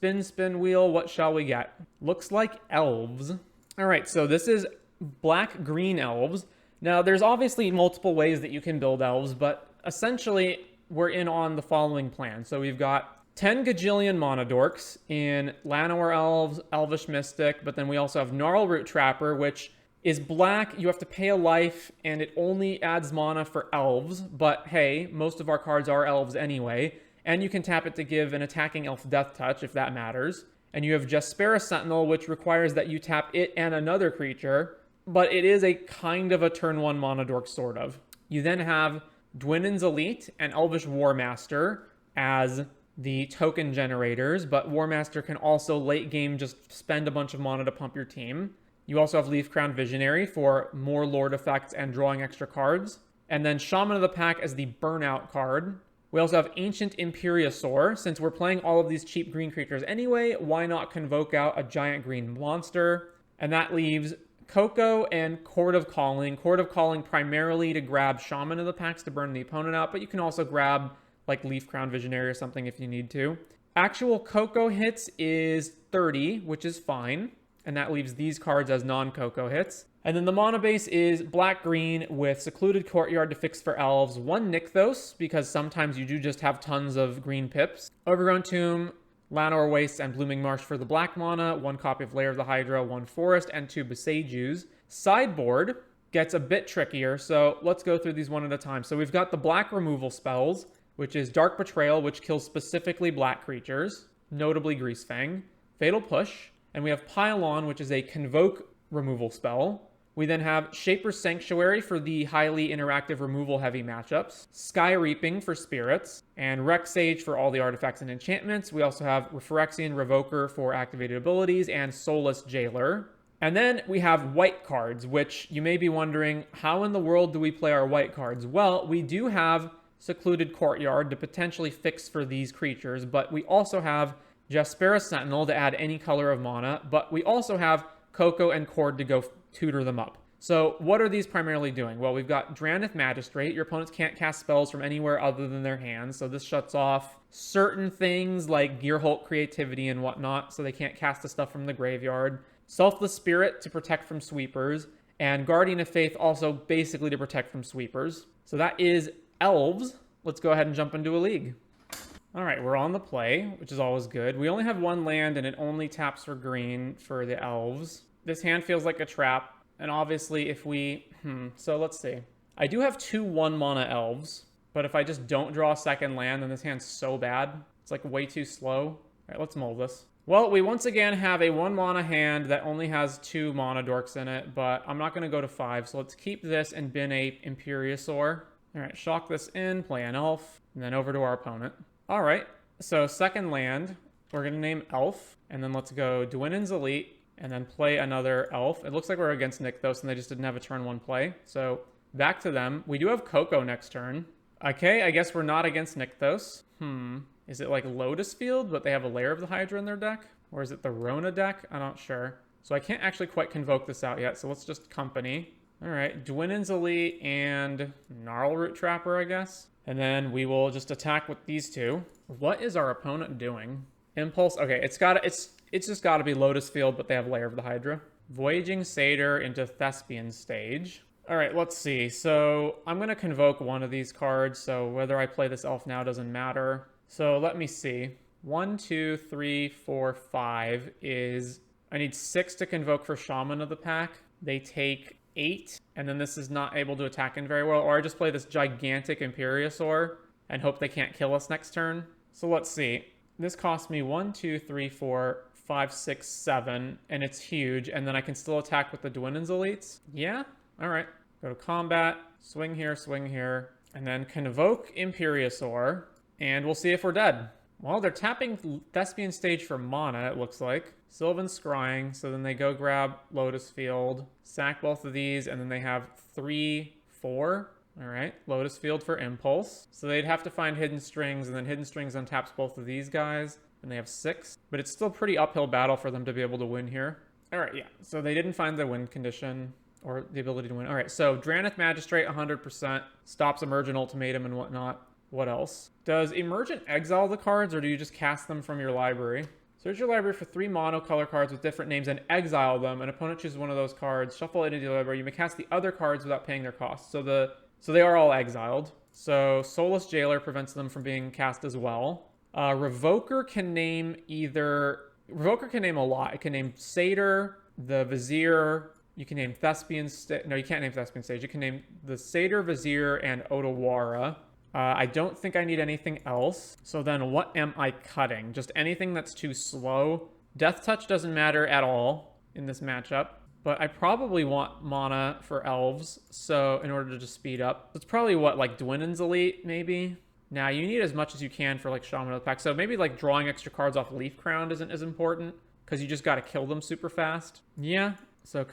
Spin, spin wheel, what shall we get? Looks like Elves. All right, so this is black-green Elves. Now, there's obviously multiple ways that you can build Elves, but essentially, we're in on the following plan. So we've got 10 gajillion mana dorks in Llanowar Elves, Elvish Mystic, but then we also have Gnarlroot Trapper, which is black. You have to pay a life, and it only adds mana for Elves, but hey, most of our cards are Elves anyway, and you can tap it to give an attacking elf death touch, if that matters. And you have Jaspera Sentinel, which requires that you tap it and another creature, but it is a kind of a turn 1 mana dork, sort of. You then have Dwynen's Elite and Elvish Warmaster as the token generators, but Warmaster can also late game just spend a bunch of mana to pump your team. You also have Leaf Crown Visionary for more Lord effects and drawing extra cards. And then Shaman of the Pack as the burnout card. We also have Ancient Imperiosaur. Since we're playing all of these cheap green creatures anyway, why not convoke out a giant green monster? And that leaves Coco and Chord of Calling. Chord of Calling primarily to grab Shaman of the Packs to burn the opponent out, but you can also grab like Leaf Crown Visionary or something if you need to. Actual Coco hits is 30, which is fine. And that leaves these cards as non-Coco hits. And then the mana base is black-green with Secluded Courtyard to fix for Elves, 1 Nykthos, because sometimes you do just have tons of green pips. Overgrown Tomb, Llanowar Wastes, and Blooming Marsh for the black mana, 1 copy of Lair of the Hydra, 1 Forest, and 2 Besejus. Sideboard gets a bit trickier, so let's go through these one at a time. So we've got the black removal spells, which is Dark Betrayal, which kills specifically black creatures, notably Greasefang, Fatal Push, and we have Pile On, which is a Convoke removal spell. We then have Shaper's Sanctuary for the highly interactive removal-heavy matchups, Sky Reaping for spirits, and Rex Sage for all the artifacts and enchantments. We also have Phyrexian Revoker for activated abilities, and Soulless Jailer. And then we have white cards, which you may be wondering, how in the world do we play our white cards? Well, we do have Secluded Courtyard to potentially fix for these creatures, but we also have Jaspera Sentinel to add any color of mana, but we also have Coco and Chord to go tutor them up. So what are these primarily doing? Well, we've got Drannith Magistrate. Your opponents can't cast spells from anywhere other than their hands, so this shuts off certain things like Gearhulk Creativity and whatnot, so they can't cast the stuff from the graveyard. Selfless Spirit to protect from sweepers, and Guardian of Faith also basically to protect from sweepers. So that is Elves. Let's go ahead and jump into a league. All right, we're on the play, which is always good. We only have 1 land, and it only taps for green for the Elves. This hand feels like a trap, and obviously if we... so let's see. I do have 2 1-mana Elves, but if I just don't draw a second land, then this hand's so bad. It's like way too slow. All right, let's mull this. Well, we once again have a 1-mana hand that only has 2 mana dorks in it, but I'm not going to go to 5, so let's keep this and bin a Imperiosaur. All right, shock this in, play an elf, and then over to our opponent. All right, so second land, we're going to name Elf, and then let's go Dwynen's Elite, and then play another Elf. It looks like we're against Nykthos, and they just didn't have a turn 1 play. So back to them. We do have Coco next turn. Okay, I guess we're not against Nykthos. Is it like Lotus Field, but they have a Lair of the Hydra in their deck? Or is it the Rona deck? I'm not sure. So I can't actually quite convoke this out yet, so let's just company. All right, Dwynen's Elite and Gnarlroot Trapper, I guess. And then we will just attack with these 2. What is our opponent doing? Impulse. Okay, it's just got to be Lotus Field, but they have Lair of the Hydra. Voyaging Satyr into Thespian Stage. All right, let's see. So I'm going to convoke one of these cards, so whether I play this elf now doesn't matter. So let me see. 1, 2, 3, 4, 5 is... I need 6 to convoke for Shaman of the Pack. They take 8, and then this is not able to attack in very well. Or I just play this gigantic Imperiosaur and hope they can't kill us next turn. So let's see. This costs me 1, 2, 3, 4, 5, 6, 7, and it's huge. And then I can still attack with the Dwynen's Elites. Yeah? All right. Go to combat, swing here, and then convoke Imperiosaur, and we'll see if we're dead. Well, they're tapping Thespian Stage for mana, it looks like. Sylvan Scrying, so then they go grab Lotus Field, sack both of these, and then they have 3, 4. All right, Lotus Field for Impulse. So they'd have to find Hidden Strings, and then Hidden Strings untaps both of these guys, and they have 6. But it's still pretty uphill battle for them to be able to win here. All right, yeah, so they didn't find the win condition, or the ability to win. All right, so Drannith Magistrate, 100%, stops Emergent Ultimatum and whatnot. What else? Does Emergent exile the cards, or do you just cast them from your library? Search your library for 3 mono color cards with different names and exile them. An opponent chooses one of those cards, shuffle it into the library. You may cast the other cards without paying their cost. So they are all exiled. So Soulless Jailer prevents them from being cast as well. Revoker can name a lot. It can name Satyr, the Vizier. You can name Thespian Stage. No, you can't name Thespian Stage. You can name the Satyr, Vizier, and Otawara. I don't think I need anything else. So then what am I cutting? Just anything that's too slow. Death Touch doesn't matter at all in this matchup. But I probably want mana for Elves, so in order to just speed up. It's probably what, like Dwinen's Elite, maybe? Now, you need as much as you can for like Shaman of the Pack. So maybe like drawing extra cards off Leaf Crown isn't as important, because you just got to kill them super fast. Yeah, so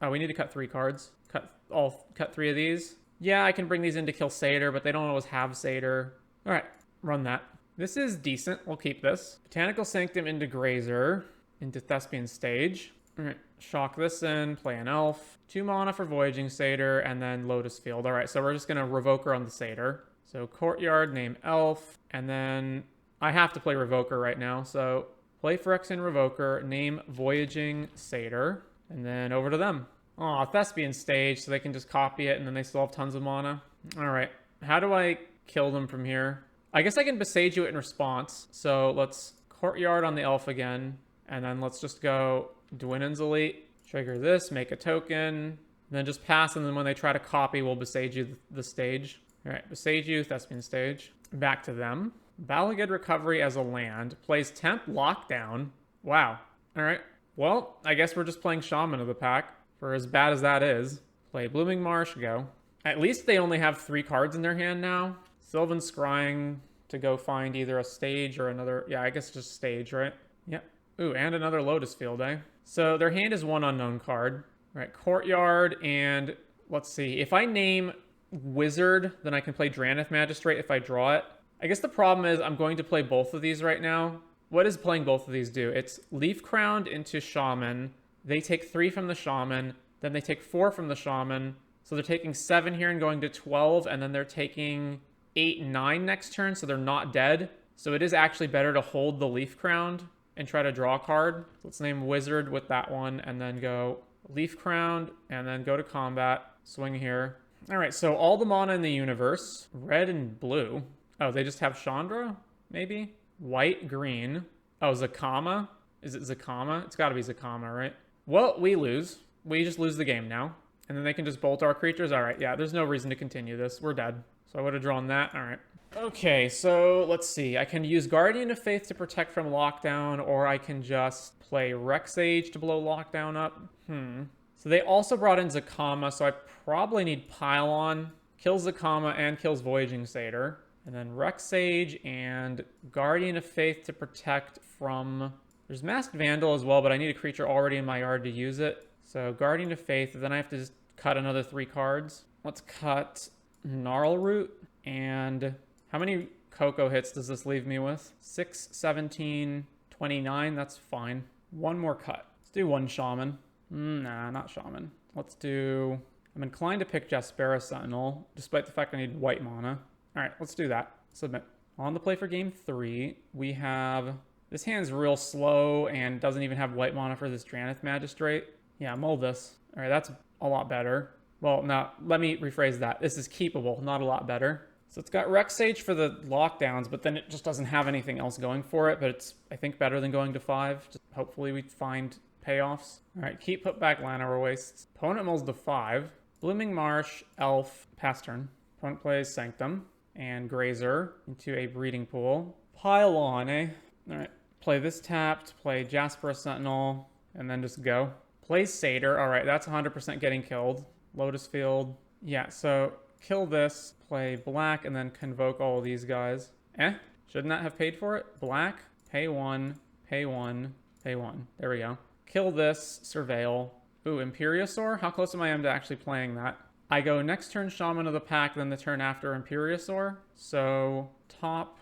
we need to cut 3 cards. Cut 3 of these. Yeah, I can bring these in to kill Satyr, but they don't always have Satyr. All right, run that. This is decent. We'll keep this. Botanical Sanctum into Grazer, into Thespian Stage. All right, shock this in, play an Elf. 2 mana for Voyaging Satyr, and then Lotus Field. All right, so we're just going to Revoker on the Satyr. So Courtyard, name Elf, and then I have to play Revoker right now. So play Phyrexian Revoker, name Voyaging Satyr, and then over to them. Aw, Thespian Stage, so they can just copy it, and then they still have tons of mana. All right, how do I kill them from here? I guess I can Besage You it in response. So let's Courtyard on the Elf again, and then let's just go Dwinen's Elite, trigger this, make a token, and then just pass, and then when they try to copy, we'll Besage You the stage. All right, Besage You, Thespian Stage. Back to them. Balagad Recovery as a land. Plays Temp Lockdown. Wow. All right. Well, I guess we're just playing Shaman of the Pack, for as bad as that is. Play Blooming Marsh, go. At least they only have 3 cards in their hand now. Sylvan Scrying to go find either a stage or another... Yeah, I guess just stage, right? Yep. Ooh, and another Lotus Field, eh? So their hand is 1 unknown card. All right, Courtyard, and let's see. If I name Wizard, then I can play Drannith Magistrate if I draw it. I guess the problem is I'm going to play both of these right now. What does playing both of these do? It's Leaf Crowned into Shaman. They take 3 from the Shaman. Then they take 4 from the Shaman. So they're taking 7 here and going to 12. And then they're taking 8 and 9 next turn. So they're not dead. So it is actually better to hold the Leaf Crowned and try to draw a card. Let's name Wizard with that one. And then go Leaf Crowned. And then go to combat. Swing here. All right, so all the mana in the universe. Red and blue. Oh, they just have Chandra? Maybe? White, green. Oh, Zakama? Is it Zakama? It's got to be Zakama, right? Well, we lose. We just lose the game now. And then they can just bolt our creatures. All right, yeah, there's no reason to continue this. We're dead. So I would have drawn that. All right. Okay, so let's see. I can use Guardian of Faith to protect from lockdown, or I can just play Rexage to blow lockdown up. So they also brought in Zakama, so I probably need Pylon. Kills Zakama and kills Voyaging Satyr. And then Rexage and Guardian of Faith to protect from... There's Masked Vandal as well, but I need a creature already in my yard to use it. So Guardian of Faith, then I have to just cut another 3 cards. Let's cut Gnarl Root. And how many Cocoa hits does this leave me with? 6, 17, 29. That's fine. 1 more cut. Let's do 1 Shaman. Nah, not Shaman. Let's do... I'm inclined to pick Jaspera Sentinel, despite the fact I need white mana. All right, let's do that. Submit. On the play for game 3, we have... This hand's real slow and doesn't even have white mana for this Drannith Magistrate. Yeah, mull this. All right, that's a lot better. Well, now, let me rephrase that. This is keepable, not a lot better. So it's got Rexage for the lockdowns, but then it just doesn't have anything else going for it. But it's, I think, better than going to 5. Just hopefully we find payoffs. All right, keep put back Llanowar Wastes. Opponent mulls to 5. Blooming Marsh, Elf, pass turn. Opponent plays Sanctum and Grazer into a breeding pool. Pile on, eh? All right, play this tapped, play Jaspera Sentinel, and then just go. Play Satyr. All right, that's 100% getting killed. Lotus Field. Yeah, so kill this, play black, and then convoke all of these guys. Shouldn't that have paid for it? Black, pay 1, pay 1, pay 1. There we go. Kill this, surveil. Ooh, Imperiosaur? How close am I to actually playing that? I go next turn Shaman of the Pack, then the turn after Imperiosaur. So top.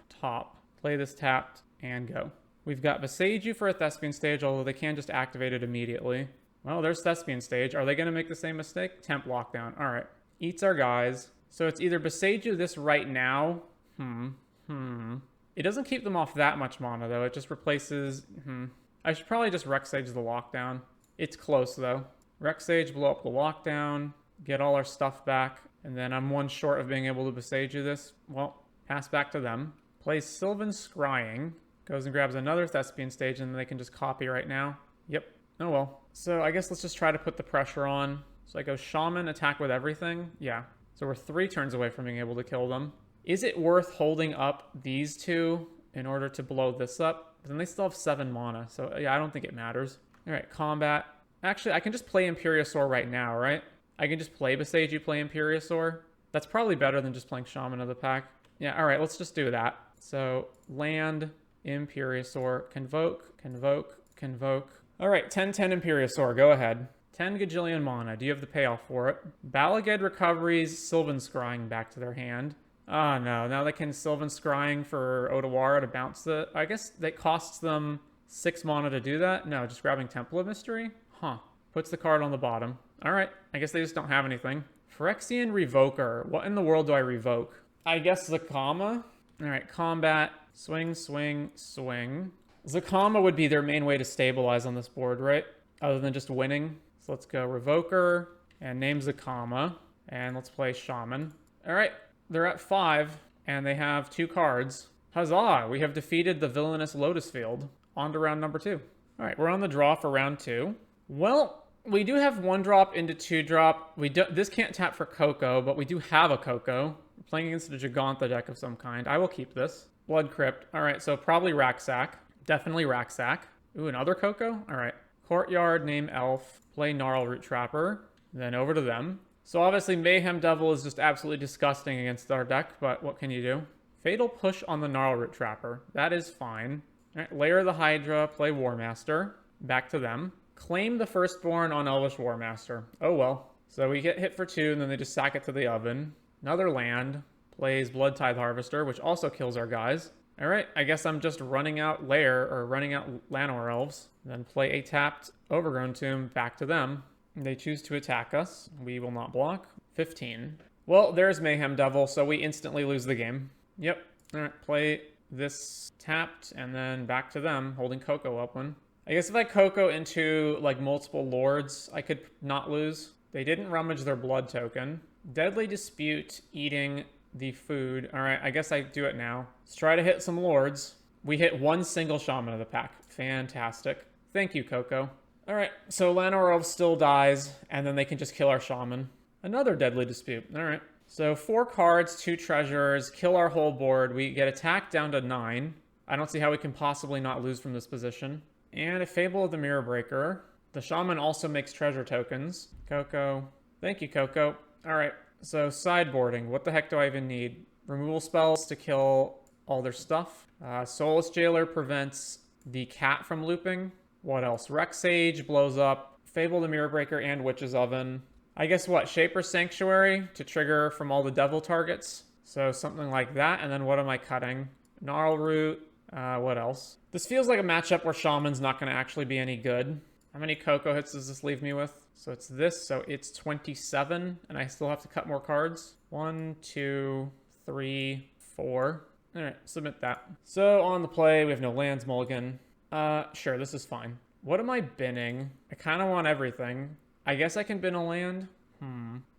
Play this tapped, and go. We've got Besage You for a Thespian Stage, although they can just activate it immediately. Well, there's Thespian Stage. Are they going to make the same mistake? Temp Lockdown. All right. Eats our guys. So it's either Besage You this right now. It doesn't keep them off that much mana, though. It just replaces... I should probably just Rec Sage the lockdown. It's close, though. Rec Sage, blow up the lockdown, get all our stuff back, and then I'm one short of being able to Besage you this. Well, pass back to them. Plays Sylvan Scrying. Goes and grabs another Thespian Stage, and then they can just copy right now. Yep. Oh, well. So I guess let's just try to put the pressure on. So I go Shaman, attack with everything. Yeah. So we're 3 turns away from being able to kill them. Is it worth holding up these two in order to blow this up? But then they still have 7 mana, so yeah, I don't think it matters. All right, combat. Actually, I can just play Imperiosaur right now, right? I can just play Besage you, play Imperiosaur. That's probably better than just playing Shaman of the Pack. Yeah, all right, let's just do that. So land, Imperiosaur, convoke, convoke, convoke. All right, 10-10 Imperiosaur, go ahead. 10 gajillion mana. Do you have the payoff for it? Balaged recoveries Sylvan Scrying back to their hand. Oh no, now they can Sylvan Scrying for Otawara to bounce the... I guess that costs them 6 mana to do that? No, just grabbing Temple of Mystery? Huh. Puts the card on the bottom. Alright, I guess they just don't have anything. Phyrexian Revoker. What in the world do I revoke? I guess Zakama? Alright, combat. Swing, swing, swing. Zakama would be their main way to stabilize on this board, right? Other than just winning. So let's go Revoker and name Zakama. And let's play Shaman. Alright. They're at 5, and they have 2 cards. Huzzah! We have defeated the villainous Lotus Field. On to round number 2. Alright, we're on the draw for round 2. Well, we do have 1-drop into 2-drop. This can't tap for Coco, but we do have a Coco. We're playing against a Gigantha deck of some kind. I will keep this. Blood Crypt. Alright, so probably Rakdos Sac. Definitely Rakdos Sac. Ooh, another Coco? Alright. Courtyard, name Elf. Play Gnarlroot Trapper. Then over to them. So obviously Mayhem Devil is just absolutely disgusting against our deck, but what can you do? Fatal Push on the Gnarlroot Trapper. That is fine. All right, Lair of the Hydra, play War Master. Back to them. Claim the Firstborn on Elvish War Master. Oh well. So we get hit for 2, and then they just sack it to the oven. Another land. Plays Blood Tithe Harvester, which also kills our guys. All right, I guess I'm just running out Lair, or running out Llanowar Elves. Then play a tapped Overgrown Tomb back to them. They choose to attack us. We will not block. 15. Well, there's Mayhem Devil, so we instantly lose the game. Yep. All right, play this tapped, and then back to them, holding Coco up one. I guess if I Coco into, like, multiple lords, I could not lose. They didn't rummage their blood token. Deadly Dispute, eating the food. All right, I guess I do it now. Let's try to hit some lords. We hit 1 single Shaman of the Pack. Fantastic. Thank you, Coco. Alright, so Llanowar Elves still dies, and then they can just kill our Shaman. Another Deadly Dispute. Alright. So 4 cards, 2 treasures, kill our whole board. We get attacked down to 9. I don't see how we can possibly not lose from this position. And a Fable of the Mirror Breaker. The Shaman also makes treasure tokens. Coco. Thank you, Coco. Alright, so sideboarding. What the heck do I even need? Removal spells to kill all their stuff. Soulless Jailer prevents the cat from looping. What else? Rec Sage blows up Fable the Mirror Breaker and Witch's Oven. I guess what? Shaper Sanctuary to trigger from all the devil targets. So something like that. And then what am I cutting? Gnarlroot. What else? This feels like a matchup where Shaman's not going to actually be any good. How many Coco hits does this leave me with? So it's this. So it's 27. And I still have to cut more cards. 1, 2, 3, 4. All right, submit that. So on the play, we have no lands, mulligan. Sure, this is fine. What am I binning? I kind of want everything. I guess I can bin a land.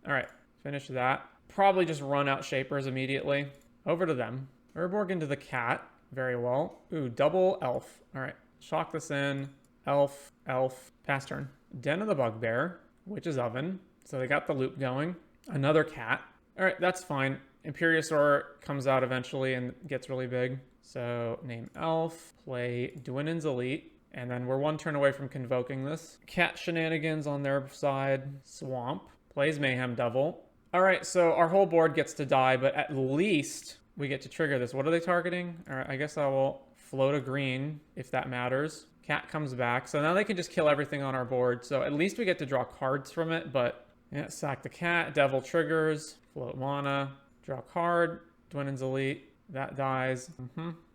Alright, finish that. Probably just run out Shapers immediately. Over to them. Urborg into the cat. Very well. Ooh, double elf. Alright, shock this in. Elf, elf, pass turn. Den of the Bugbear, Witch's Oven. So they got the loop going. Another cat. Alright, that's fine. Imperiosaur comes out eventually and gets really big. So name Elf, play Dwinnen's Elite, and then we're 1 turn away from convoking this. Cat shenanigans on their side. Swamp, plays Mayhem Devil. All right, so our whole board gets to die, but at least we get to trigger this. What are they targeting? All right, I guess I will float a green if that matters. Cat comes back, so now they can just kill everything on our board. So at least we get to draw cards from it, but yeah, sack the cat, Devil triggers, float mana, draw card, Dwinnen's Elite. That dies.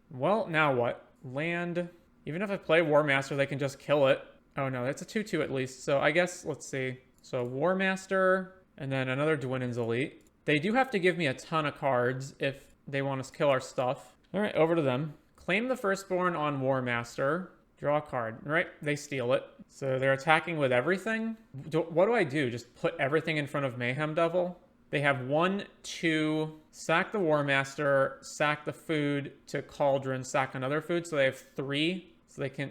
Well, now what? Land. Even if I play War Master, they can just kill it. Oh no, that's a 2/2 at least. So I guess, let's see. So War Master, and then another Dwinnen's Elite. They do have to give me a ton of cards if they want us to kill our stuff. All right, over to them. Claim the firstborn on War Master. Draw a card. All right, they steal it. So they're attacking with everything. What do I do? Just put everything in front of Mayhem Devil? They have 1, 2, sack the War Master, sack the food to Cauldron, sack another food. So they have 3.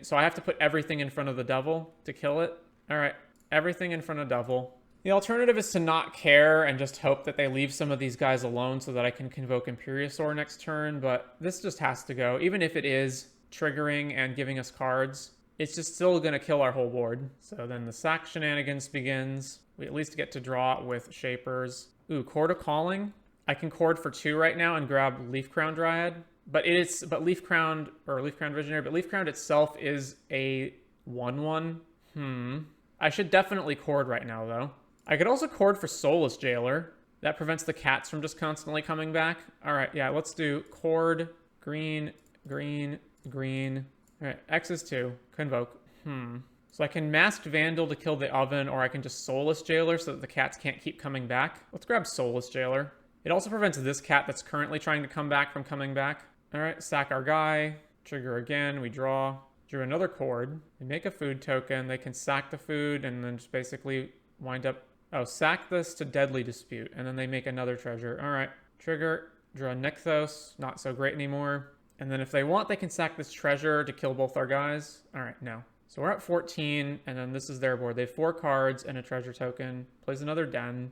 So I have to put everything in front of the devil to kill it. All right, everything in front of devil. The alternative is to not care and just hope that they leave some of these guys alone so that I can convoke Imperiosaur next turn, but this just has to go. Even if it is triggering and giving us cards, it's just still going to kill our whole board. So then the sack shenanigans begins. We at least get to draw with Shapers. Ooh, Chord of Calling. I can chord for 2 right now and grab Leaf Crown Dryad. But Leaf Crown Visionary, but Leaf Crown itself is a 1/1. I should definitely chord right now, though. I could also chord for Soulless Jailer. That prevents the cats from just constantly coming back. All right, yeah, let's do chord, green, green, green. All right, X is 2, convoke. So I can Masked Vandal to kill the oven, or I can just Soulless Jailer so that the cats can't keep coming back. Let's grab Soulless Jailer. It also prevents this cat that's currently trying to come back from coming back. All right, sack our guy, trigger again, we draw. Drew another chord. We make a food token. They can sack the food and then just basically wind up... Oh, sack this to Deadly Dispute, and then they make another treasure. All right, trigger, draw Nykthos, not so great anymore. And then if they want, they can sack this treasure to kill both our guys. All right, no. So we're at 14, and then this is their board. They have 4 cards and a treasure token. Plays another den.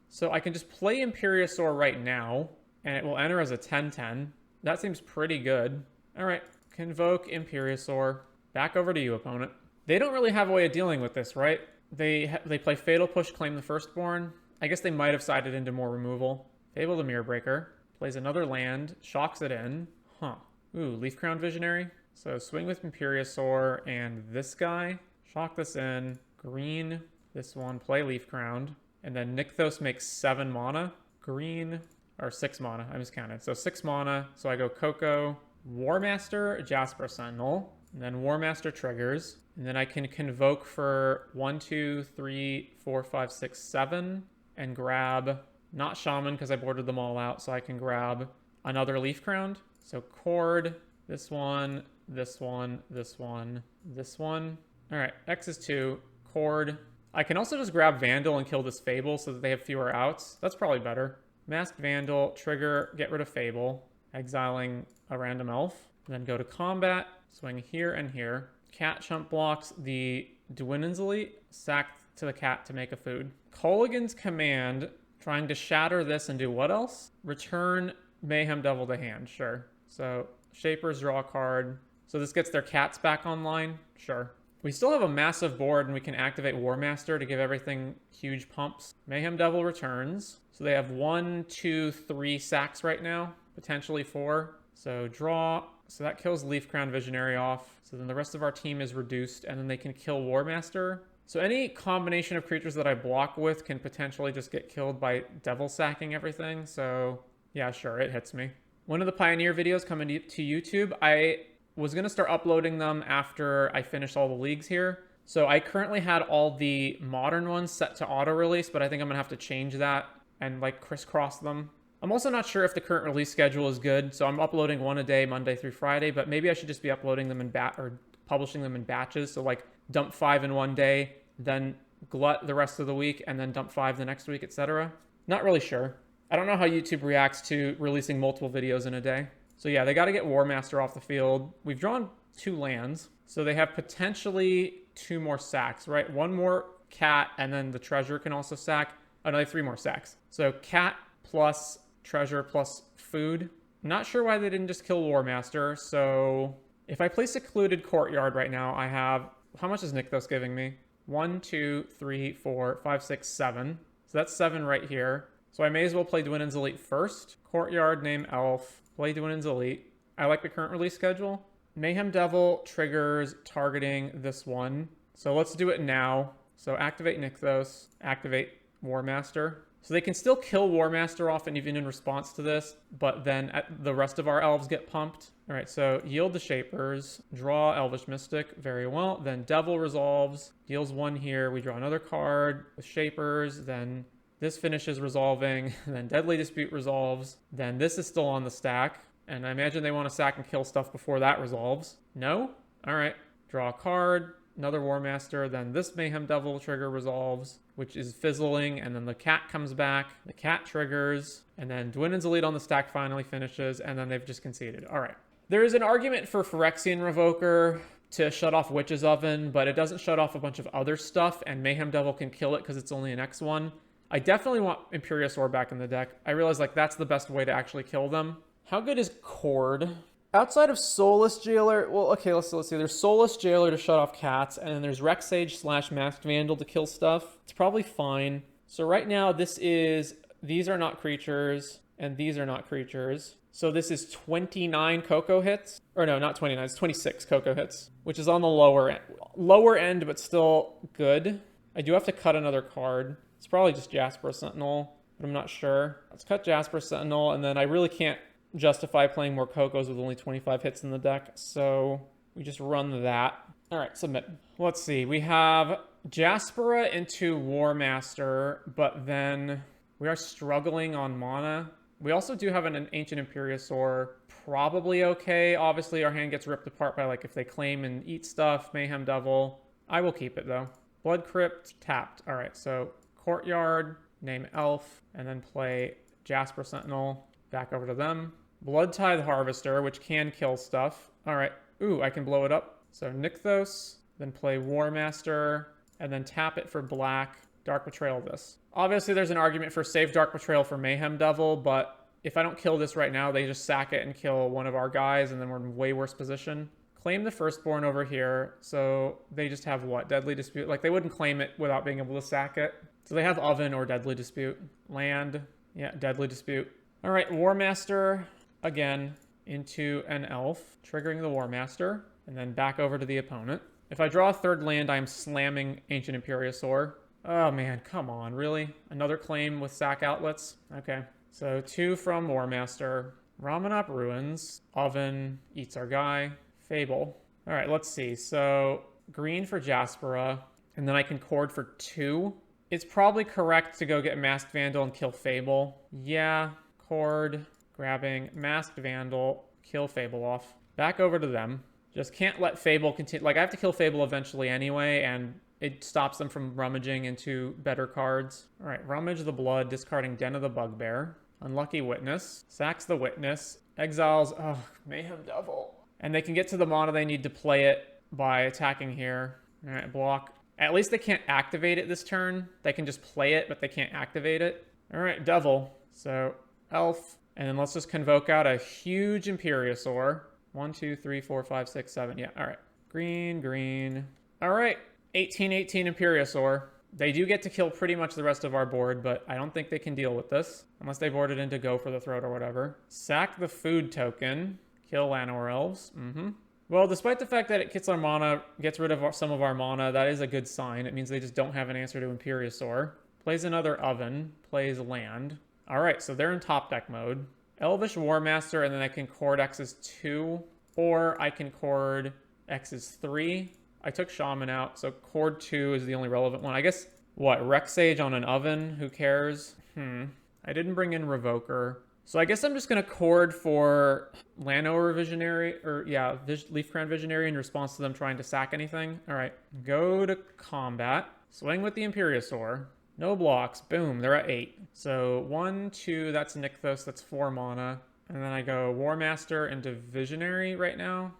So I can just play Imperiosaur right now, and it will enter as a 10/10. That seems pretty good. All right, convoke Imperiosaur. Back over to you, opponent. They don't really have a way of dealing with this, right? They play Fatal Push, claim the firstborn. I guess they might have sided into more removal. Fable the Mirror Breaker. Plays another land. Shocks it in. Ooh, Leaf Crown Visionary. So swing with Imperiosaur and this guy. Shock this in. Green. This one. Play Leaf Crowned. And then Nykthos makes 7 mana. Green. Or 6 mana. I miscounted. So 6 mana. So I go Coco. War Master. Jasper Sentinel. And then War Master triggers. And then I can convoke for 1, 2, 3, 4, 5, 6, 7. And grab, not Shaman because I boarded them all out. So I can grab another Leaf Crowned. So chord, this one, this one, this one, this one. All right, X is 2, chord. I can also just grab Vandal and kill this Fable so that they have fewer outs. That's probably better. Masked Vandal, trigger, get rid of Fable. Exiling a random elf. And then go to combat, swing here and here. Cat chump blocks the Dwinnen's Elite, sack to the cat to make a food. Colligan's Command, trying to shatter this and do what else? Return Mayhem Devil to hand, sure. So Shapers draw a card. So this gets their cats back online, sure. We still have a massive board and we can activate War Master to give everything huge pumps. Mayhem Devil returns. So they have 1, 2, 3 sacks right now, potentially 4. So draw. So that kills Leaf Crown Visionary off. So then the rest of our team is reduced, and then they can kill War Master. So any combination of creatures that I block with can potentially just get killed by Devil Sacking everything. So yeah, sure, it hits me. One of the Pioneer videos coming to YouTube, I was going to start uploading them after I finish all the leagues here. So I currently had all the modern ones set to auto-release, but I think I'm going to have to change that and like crisscross them. I'm also not sure if the current release schedule is good, so I'm uploading 1 a day, Monday through Friday, but maybe I should just be uploading them in publishing them in batches. So like dump 5 in 1 day, then glut the rest of the week, and then dump 5 the next week, etc. Not really sure. I don't know how YouTube reacts to releasing multiple videos in a day. So yeah, they got to get War Master off the field. We've drawn 2 lands, so they have potentially 2 more sacks, right? 1 more cat, and then the treasure can also sack. Oh, no, they have 3 more sacks. So cat plus treasure plus food. Not sure why they didn't just kill War Master. So if I play Secluded Courtyard right now, I have... How much is Nykthos giving me? 1, 2, 3, 4, 5, 6, 7. So that's 7 right here. So I may as well play Dwinnen's Elite first. Courtyard, name Elf. Play Dwinnen's Elite. I like the current release schedule. Mayhem Devil triggers targeting this one. So let's do it now. So activate Nykthos. Activate War Master. So they can still kill War Master off and even in response to this, but then the rest of our elves get pumped. All right, so yield the Shapers, draw Elvish Mystic, very well. Then Devil resolves, deals 1 here. We draw another card with Shapers, then this finishes resolving, then Deadly Dispute resolves, then this is still on the stack. And I imagine they want to sack and kill stuff before that resolves. No? All right. Draw a card. Another War Master. Then this Mayhem Devil trigger resolves, which is fizzling. And then the cat comes back. The cat triggers. And then Dwindon's Elite on the stack finally finishes. And then they've just conceded. All right. There is an argument for Phyrexian Revoker to shut off Witch's Oven, but it doesn't shut off a bunch of other stuff. And Mayhem Devil can kill it because it's only an X1. I definitely want Imperiosaur back in the deck. I realize like that's the best way to actually kill them. How good is Cord? Outside of Soulless Jailer, well, okay, let's see. There's Soulless Jailer to shut off cats, and then there's Rex Sage / Masked Vandal to kill stuff. It's probably fine. So right now these are not creatures, and these are not creatures. So this is 29 Coco hits. Or no, not 29, it's 26 Coco hits, which is on the lower end, but still good. I do have to cut another card. It's probably just Jasper Sentinel, but I'm not sure. Let's cut Jasper Sentinel, and then I really can't justify playing more Cocos with only 25 hits in the deck, so we just run that. All right, submit. Let's see. We have Jaspera into War Master, but then we are struggling on mana. We also do have an Ancient Imperiosaur, probably okay. Obviously, our hand gets ripped apart by like if they claim and eat stuff, Mayhem Devil. I will keep it though. Blood Crypt, tapped. All right, so Courtyard, name Elf, and then play Jasper Sentinel, back over to them. Blood Tithe Harvester, which can kill stuff. All right, ooh, I can blow it up. So Nykthos, then play War Master, and then tap it for black, Dark Betrayal this. Obviously, there's an argument for save Dark Betrayal for Mayhem Devil, but if I don't kill this right now, they just sack it and kill one of our guys, and then we're in way worse position. Claim the Firstborn over here, so they just have what? Deadly Dispute? Like, they wouldn't claim it without being able to sack it. So they have Oven or Deadly Dispute. Land, yeah, Deadly Dispute. All right, War Master, again, into an Elf, triggering the War Master, and then back over to the opponent. If I draw a third land, I'm slamming Ancient Imperiosaur. Oh man, come on, really? Another claim with sack outlets? Okay. So 2 from War Master. Ramanop Ruins. Oven eats our guy. Fable. All right, let's see. So green for Jaspera, and then I can cord for 2. It's probably correct to go get Masked Vandal and kill Fable. Yeah, cord, grabbing Masked Vandal, kill Fable off. Back over to them. Just can't let Fable continue. Like, I have to kill Fable eventually anyway, and it stops them from rummaging into better cards. All right, Rummage the Blood, discarding Den of the Bugbear. Unlucky Witness. Sacks the Witness. Exiles, Mayhem Devil. And they can get to the mana they need to play it by attacking here. All right, block. At least they can't activate it this turn. They can just play it, but they can't activate it. All right, Devil. So, Elf. And then let's just convoke out a huge Imperiosaur. 1, 2, 3, 4, 5, 6, 7. Yeah, all right. Green, green. All right, 18/18 Imperiosaur. They do get to kill pretty much the rest of our board, but I don't think they can deal with this. Unless they board it in to go for the throat or whatever. Sack the food token. Kill Llanowar Elves. Well, despite the fact that it gets our mana, gets rid of some of our mana, that is a good sign. It means they just don't have an answer to Imperiosaur. Plays another Oven. Plays land. All right, so they're in top deck mode. Elvish War Master, and then I can cord X's 2, or I can cord X's 3. I took Shaman out, so cord 2 is the only relevant one. I guess, what, Rex Sage on an Oven? Who cares? I didn't bring in Revoker. So I guess I'm just going to cord for Llanowar Visionary, or yeah, Leafcrown Visionary in response to them trying to sack anything. All right, go to combat. Swing with the Imperiosaur. No blocks. Boom, they're at 8. So 1, 2, that's Nykthos, that's 4 mana. And then I go War Master into Visionary right now.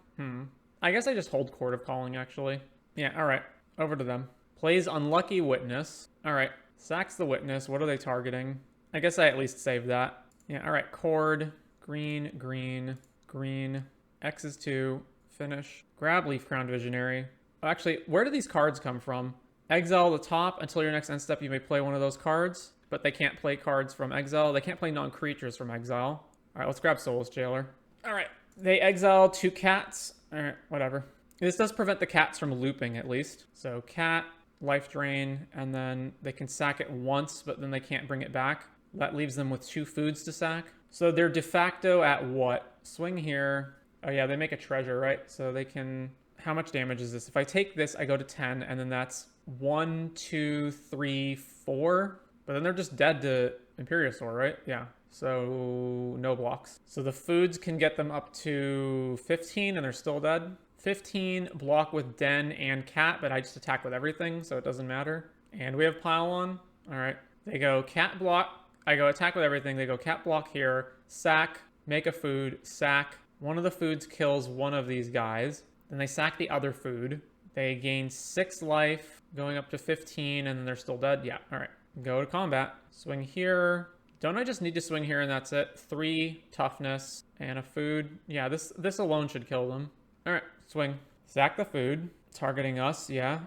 I guess I just hold Court of Calling, actually. Yeah, all right, over to them. Plays Unlucky Witness. All right, sacks the Witness. What are they targeting? I guess I at least saved that. Yeah, all right, cord, green, green, green, X is 2, finish. Grab Leafcrown Visionary. Actually, where do these cards come from? Exile the top. Until your next end step, you may play one of those cards, but they can't play cards from exile. They can't play non-creatures from exile. All right, let's grab Soulless Jailer. All right, they exile 2 cats. All right, whatever. This does prevent the cats from looping, at least. So cat, life drain, and then they can sack it once, but then they can't bring it back. That leaves them with 2 foods to sack. So they're de facto at what? Swing here. Oh yeah, they make a treasure, right? So they can... How much damage is this? If I take this, I go to 10, and then that's 1, 2, 3, 4. But then they're just dead to Imperiosaur, right? Yeah. So no blocks. So the foods can get them up to 15 and they're still dead. 15 block with den and cat, but I just attack with everything, so it doesn't matter. And we have pile on. All right. They go cat block. I go attack with everything. They go cat block here. Sack, make a food, sack. One of the foods kills one of these guys. Then they sack the other food. They gain 6 life, going up to 15, and then they're still dead. Yeah, all right. Go to combat. Swing here. Don't I just need to swing here and that's it? 3 toughness and a food. Yeah, this alone should kill them. All right, swing. Sack the food. Targeting us, yeah.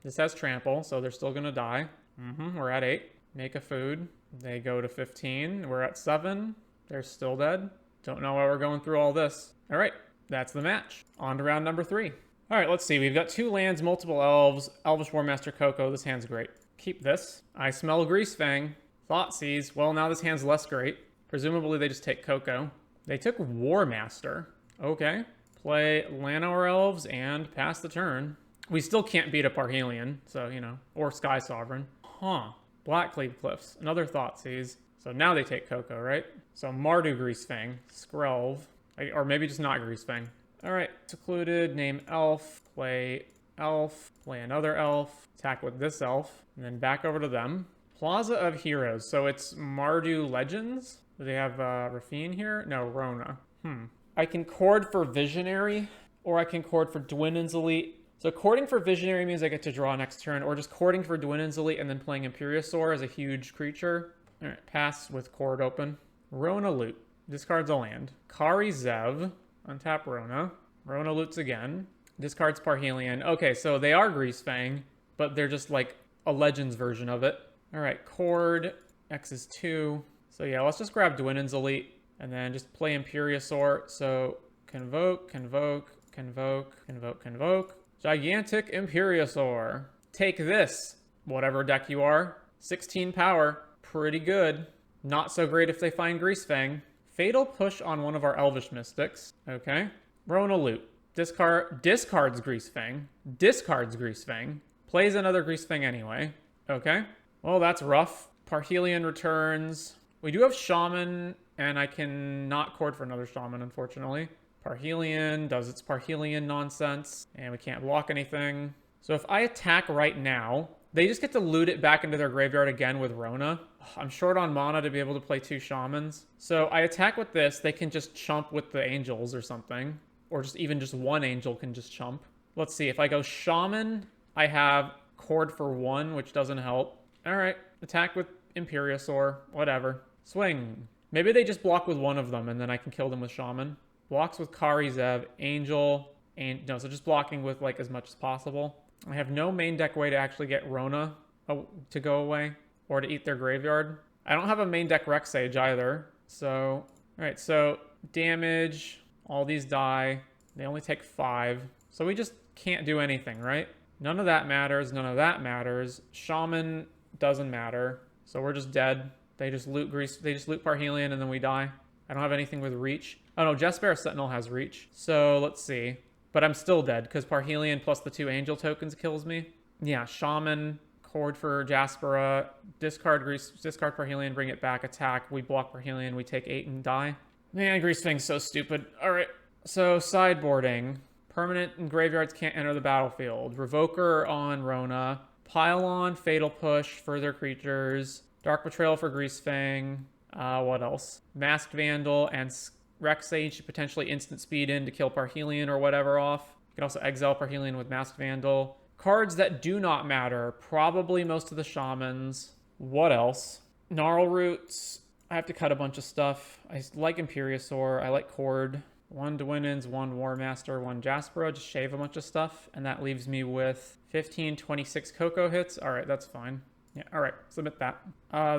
This has trample, so they're still gonna die. We're at 8. Make a food. They go to 15. We're at 7. They're still dead. Don't know why we're going through all this. All right, that's the match. On to round number 3. All right, let's see. We've got 2 lands, multiple elves, Elvish War Master Coco. This hand's great. Keep this. I smell Greasefang. Thoughtseize. Well, now this hand's less great. Presumably they just take Coco. They took War Master. Okay. Play Llanowar Elves and pass the turn. We still can't beat a Parhelion, so, you know, or Sky Sovereign. Huh. Blackcleave Cliffs. Another Thoughtseize. So now they take Coco, right? So Mardu Greasefang. Skrelv. Or maybe just not Greasefang. All right. Secluded. Name Elf. Play Elf. Play another Elf. Attack with this Elf. And then back over to them. Plaza of Heroes. So it's Mardu Legends. Do they have Rafine here? No, Rona. I can chord for Visionary, or I can chord for Dwinen's Elite. So chording for Visionary means I get to draw next turn, or just chording for Dwinen's Elite and then playing Imperiosaur as a huge creature. All right, pass with chord open. Rona Loot. Discards a land. Kari Zev. Untap Rona. Rona Loots again. Discards Parhelion. Okay, so they are Greasefang, but they're just like a Legends version of it. All right, chord. X is 2. So yeah, let's just grab Dwinen's Elite. And then just play Imperiosaur. So Convoke, Convoke, Convoke, Convoke, Convoke. Gigantic Imperiosaur. Take this, whatever deck you are. 16 power. Pretty good. Not so great if they find Greasefang. Fatal Push on one of our Elvish Mystics. Okay. Rona Loot. Discards Greasefang. Discards Greasefang. Plays another Greasefang anyway. Okay. Well, that's rough. Parhelion returns. We do have Shaman, and I can not chord for another Shaman, unfortunately. Parhelion does its Parhelion nonsense, and we can't block anything. So if I attack right now, they just get to loot it back into their graveyard again with Rona. I'm short on mana to be able to play 2 Shamans. So I attack with this, they can just chump with the Angels or something. Or just even just one Angel can just chump. Let's see, if I go Shaman, I have chord for 1, which doesn't help. All right, attack with Imperiosaur, whatever. Swing. Maybe they just block with one of them and then I can kill them with Shaman. Blocks with Kari Zev, Angel, and no, so just blocking with like as much as possible. I have no main deck way to actually get Rona to go away or to eat their graveyard. I don't have a main deck Rex Sage either. So, all right, so damage, all these die. They only take 5. So we just can't do anything, right? None of that matters. None of that matters. Shaman doesn't matter. So we're just dead. They just loot Parhelion and then we die. I don't have anything with reach. Oh no, Jesper Sentinel has reach. So let's see. But I'm still dead because Parhelion plus the 2 Angel tokens kills me. Yeah, Shaman, chord for Jaspera, discard Parhelion, bring it back, attack. We block Parhelion, we take 8 and die. Man, Greasefang's so stupid. All right, so sideboarding. Permanent and graveyards can't enter the battlefield. Revoker on Rona. Pylon, Fatal Push, further creatures. Dark Betrayal for Greasefang. What else? Masked Vandal and Rex Sage to potentially instant speed in to kill Parhelion or whatever off. You can also exile Parhelion with Masked Vandal. Cards that do not matter. Probably most of the Shamans. What else? Gnarl Roots. I have to cut a bunch of stuff. I like Imperiosaur. I like Chord. 1 Dwinens, 1 War Master, 1 Jaspera. Just shave a bunch of stuff. And that leaves me with 15, 26 Coco hits. All right, that's fine. Yeah, all right, submit that.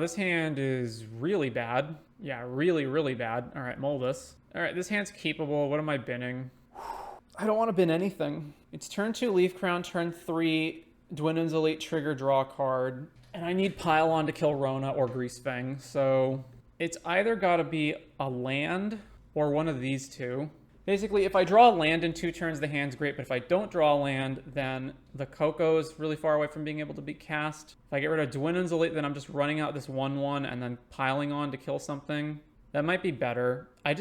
This hand is really bad. Yeah, really, really bad. All right, mull this. All right, this hand's keepable. What am I binning? I don't want to bin anything. It's turn 2 Leaf Crown, turn 3 Dwinen's Elite trigger draw card. And I need Pylon to kill Rona or Greasefang. So it's either got to be a land or one of these two. Basically, if I draw land in 2 turns, the hand's great, but if I don't draw land, then the Coco is really far away from being able to be cast. If I get rid of Dwindon's Elite, then I'm just running out this 1/1 and then piling on to kill something. That might be better. I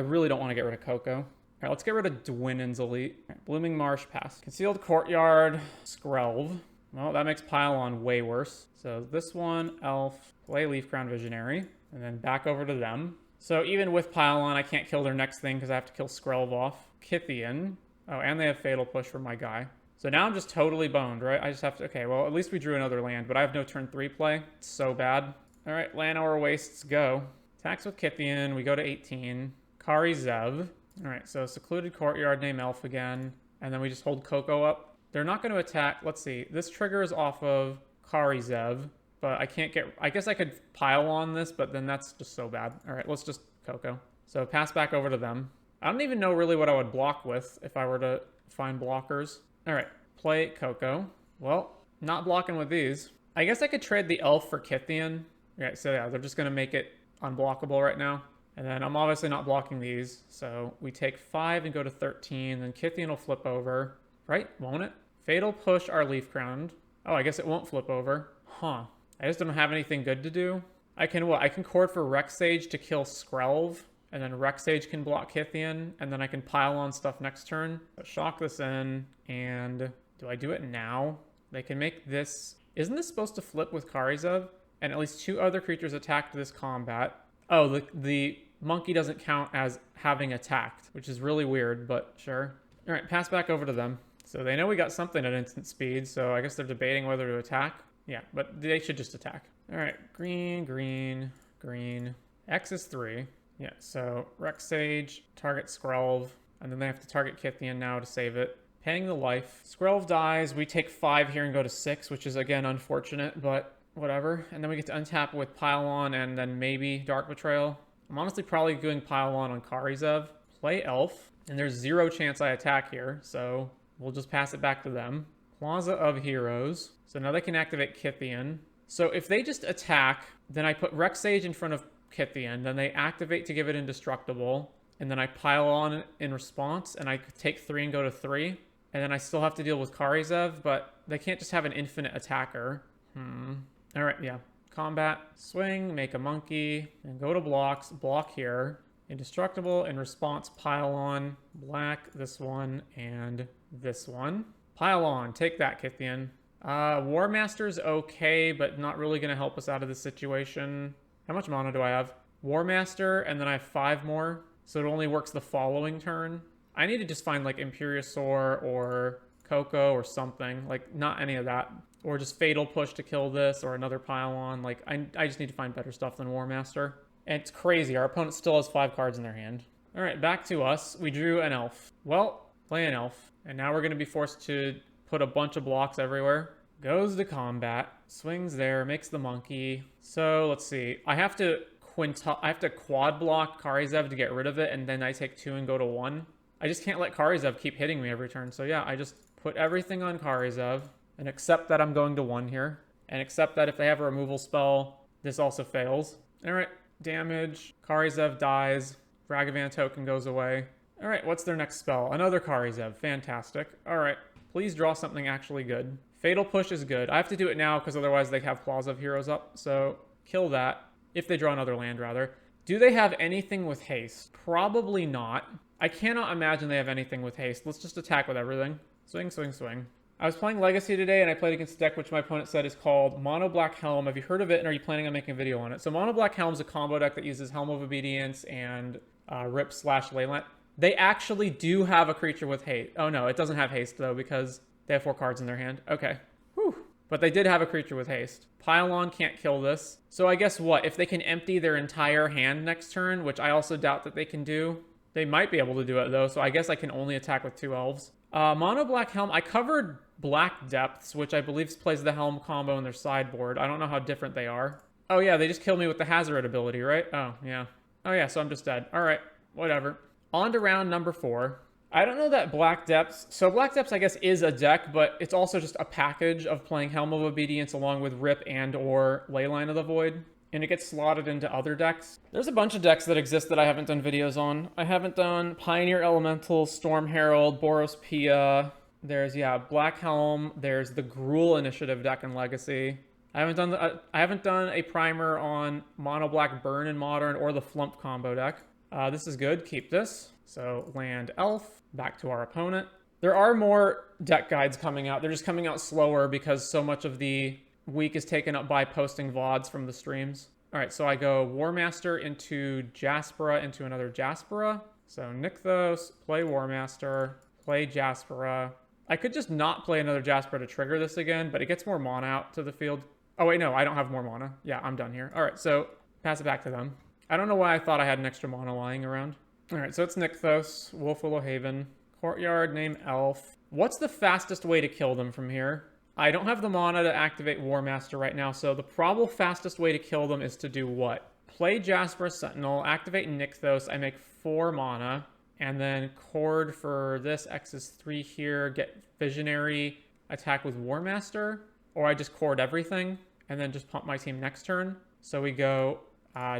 really don't want to get rid of Coco. All right, let's get rid of Dwindon's Elite. All right, Blooming Marsh, pass. Concealed Courtyard, Skrelv. Well, that makes pile on way worse. So this one, Elf, play Leaf Crown Visionary, and then back over to them. So even with pile on, I can't kill their next thing because I have to kill Skrelv off. Kythian. Oh, and they have Fatal Push for my guy. So now I'm just totally boned, right? I just have to... Okay, well, at least we drew another land, but I have no turn 3 play. It's so bad. All right, Llanowar Wastes, go. Attacks with Kythian. We go to 18. Kari Zev. All right, so Secluded Courtyard, name Elf again. And then we just hold Coco up. They're not going to attack. Let's see. This triggers off of Kari Zev. But I can't get... I guess I could pile on this, but then that's just so bad. All right, let's just Coco. So pass back over to them. I don't even know really what I would block with if I were to find blockers. All right, play Coco. Well, not blocking with these. I guess I could trade the Elf for Kythian. Okay, so yeah, they're just going to make it unblockable right now. And then I'm obviously not blocking these. So we take 5 and go to 13. Then Kythian will flip over. Right? Won't it? Fatal Push our Leaf Crowned. Oh, I guess it won't flip over. Huh. I just don't have anything good to do. I can what? I can chord for Rexage to kill Skrelv, and then Rexage can block Kythian, and then I can pile on stuff next turn. But shock this in, and do I do it now? They can make this... Isn't this supposed to flip with Karizev? And at least 2 other creatures attacked this combat. Oh, the monkey doesn't count as having attacked, which is really weird, but sure. All right, pass back over to them. So they know we got something at instant speed, so I guess they're debating whether to attack. Yeah, but they should just attack. All right, green, green, green. X is 3. Yeah, so Rexage, target Skrelv, and then they have to target Kythian now to save it. Paying the life. Skrelv dies. We take 5 here and go to 6, which is, again, unfortunate, but whatever. And then we get to untap with Pile On and then maybe Dark Betrayal. I'm honestly probably doing Pile On Karizev. Play Elf, and there's 0 chance I attack here, so we'll just pass it back to them. Plaza of Heroes. So now they can activate Kythian. So if they just attack, then I put Rexage in front of Kythian, then they activate to give it indestructible, and then I pile on in response, and I take 3 and go to 3, and then I still have to deal with Karizev, but they can't just have an infinite attacker. All right, yeah. Combat, swing, make a monkey, and go to blocks, block here. Indestructible, in response, pile on, black, this one, and this one. Pile on, take that, Kythian. War Master's okay, but not really going to help us out of this situation. How much mana do I have? War Master, and then I have 5 more, so it only works the following turn. I need to just find, like, Imperiosaur or Coco or something. Like, not any of that. Or just Fatal Push to kill this, or another pile on. Like, I just need to find better stuff than War Master. And it's crazy. Our opponent still has 5 cards in their hand. All right, back to us. We drew an Elf. Well, play an Elf. And now we're going to be forced to put a bunch of blocks everywhere. Goes to combat. Swings there. Makes the monkey. So, let's see. I have to quad block Karizev to get rid of it, and then I take 2 and go to 1. I just can't let Karizev keep hitting me every turn. So, yeah, I just put everything on Karizev and accept that I'm going to 1 here. And accept that if they have a removal spell, this also fails. All right. Damage. Karizev dies. Ragavan token goes away. All right, what's their next spell? Another Karizev. Fantastic. All right, please draw something actually good. Fatal Push is good. I have to do it now because otherwise they have Plaza of Heroes up. So kill that. If they draw another land, rather. Do they have anything with haste? Probably not. I cannot imagine they have anything with haste. Let's just attack with everything. Swing, swing, swing. I was playing Legacy today, and I played against a deck which my opponent said is called Mono Black Helm. Have you heard of it, and are you planning on making a video on it? So Mono Black Helm is a combo deck that uses Helm of Obedience and Rip/Leyland. They actually do have a creature with haste. Oh no, it doesn't have haste though because they have 4 cards in their hand. Okay. Whew. But they did have a creature with haste. Pile-on can't kill this. So I guess what? If they can empty their entire hand next turn, which I also doubt that they can do, they might be able to do it though, so I guess I can only attack with 2 elves. Mono Black Helm, I covered Black Depths, which I believe plays the Helm combo in their sideboard. I don't know how different they are. Oh yeah, they just killed me with the Hazoret ability, right? Oh, yeah. Oh yeah, so I'm just dead. Alright, whatever. On to round number 4. I don't know that Black Depths... So Black Depths, I guess, is a deck, but it's also just a package of playing Helm of Obedience along with Rip and or Leyline of the Void. and it gets slotted into other decks. There's a bunch of decks that exist that I haven't done videos on. I haven't done Pioneer Elemental, Storm Herald, Boros Pia. There's, yeah, Black Helm. There's the Gruul Initiative deck in Legacy. I haven't done a primer on Mono Black Burn in Modern or the Flump combo deck. This is good. Keep this. So land Elf. Back to our opponent. There are more deck guides coming out. They're just coming out slower because so much of the week is taken up by posting VODs from the streams. All right, so I go War Master into Jaspera into another Jaspera. So Nykthos, play War Master, play Jaspera. I could just not play another Jaspera to trigger this again, but it gets more mana out to the field. Oh, wait, no, I don't have more mana. Yeah, I'm done here. All right, so pass it back to them. I don't know why I thought I had an extra mana lying around. All right, so it's Nykthos, Wolfwillow Haven, Courtyard, name Elf. What's the fastest way to kill them from here? I don't have the mana to activate War Master right now, so the probable fastest way to kill them is to do what? Play Jasper Sentinel, activate Nykthos, I make 4 mana, and then Chord for this, X is 3 here, get Visionary, attack with War Master, or I just Chord everything, and then just pump my team next turn. So we go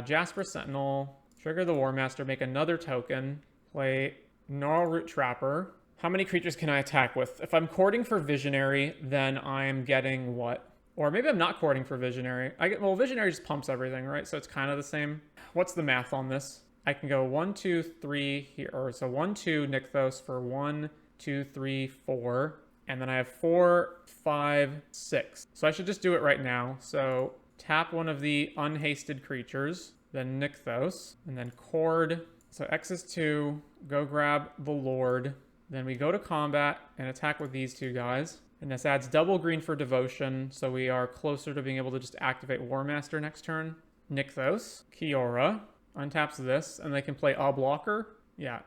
Jasper Sentinel, trigger the War Master, make another token, play Gnarl Root Trapper. How many creatures can I attack with? If I'm courting for Visionary, then I'm getting what? Or maybe I'm not courting for Visionary. Well, Visionary just pumps everything, right? So it's kind of the same. What's the math on this? I can go 1, 2, 3 here. Or so 1, 2 Nykthos for 1, 2, 3, 4. And then I have 4, 5, 6. So I should just do it right now. So tap one of the unhasted creatures, then Nykthos, and then Chord. So X is 2, go grab the Lord. Then we go to combat and attack with these 2 guys. And this adds double green for Devotion, so we are closer to being able to just activate War Master next turn. Nykthos, Kiora, untaps this, and they can play a blocker. Yeah,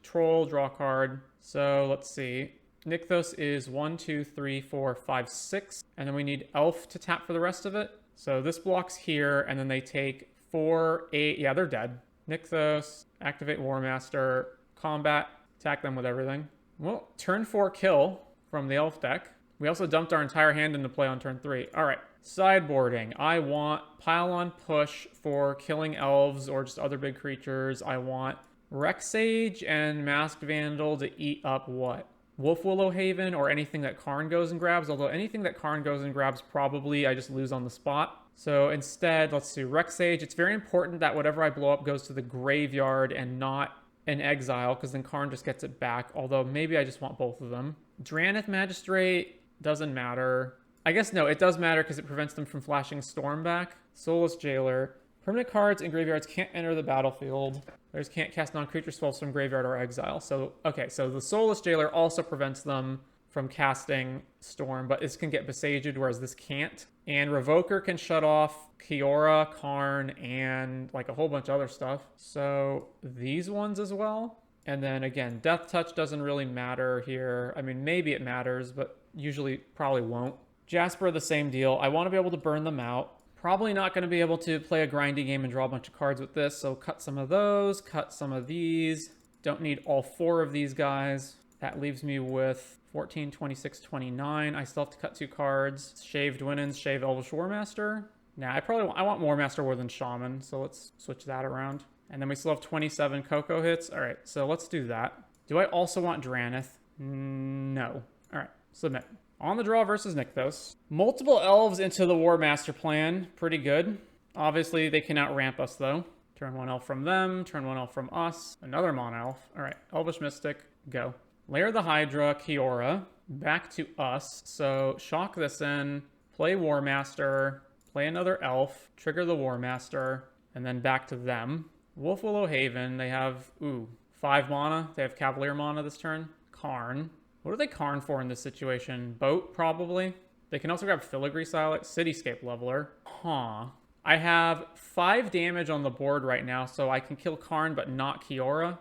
Troll, draw card. So let's see. Nykthos is 1, 2, 3, 4, 5, 6. And then we need Elf to tap for the rest of it. So this blocks here, and then they take 4, 8. Yeah, they're dead. Nykthos, activate War Master, combat, attack them with everything. Well, turn 4 kill from the Elf deck. We also dumped our entire hand into play on turn 3. All right, sideboarding. I want Pile on Push for killing Elves or just other big creatures. I want Rexage and Masked Vandal to eat up what? Wolfwillow Haven or anything that Karn goes and grabs, although anything that Karn goes and grabs probably I just lose on the spot. So instead, let's do Rexage. It's very important that whatever I blow up goes to the graveyard and not an exile, because then Karn just gets it back, although maybe I just want both of them. Drannith Magistrate doesn't matter. I guess no, it does matter because it prevents them from flashing Storm back. Soulless Jailer. Permanent cards in graveyards can't enter the battlefield. Players can't cast non-creature spells from graveyard or exile. So, okay, so the Soulless Jailer also prevents them from casting Storm, but this can get Besaged, whereas this can't. And Revoker can shut off Kiora, Karn, and like a whole bunch of other stuff. So these ones as well. And then again, Death Touch doesn't really matter here. I mean, maybe it matters, but usually probably won't. Jasper, the same deal. I want to be able to burn them out. Probably not going to be able to play a grindy game and draw a bunch of cards with this. So cut some of those, cut some of these. Don't need all 4 of these guys. That leaves me with 14, 26, 29. I still have to cut 2 cards. Shave Dwynen's, shave Elvish War Master. Nah, I want War Master more than Shaman, so let's switch that around. And then we still have 27 Coco hits. All right, so let's do that. Do I also want Drannith? No. All right, submit. On the draw versus Nykthos. Multiple Elves into the War Master plan. Pretty good. Obviously, they can outramp us, though. Turn 1 Elf from them, turn 1 Elf from us. Another Mon Elf. All right, Elvish Mystic, go. Lair the Hydra, Kiora, back to us. So shock this in, play War Master, play another Elf, trigger the War Master, and then back to them. Wolfwillow Haven, they have, 5 mana. They have Cavalier mana this turn. Karn. What are they Karn for in this situation? Boat, probably. They can also grab Filigree Silex, Cityscape Leveler. Huh. I have 5 damage on the board right now, so I can kill Karn, but not Kiora.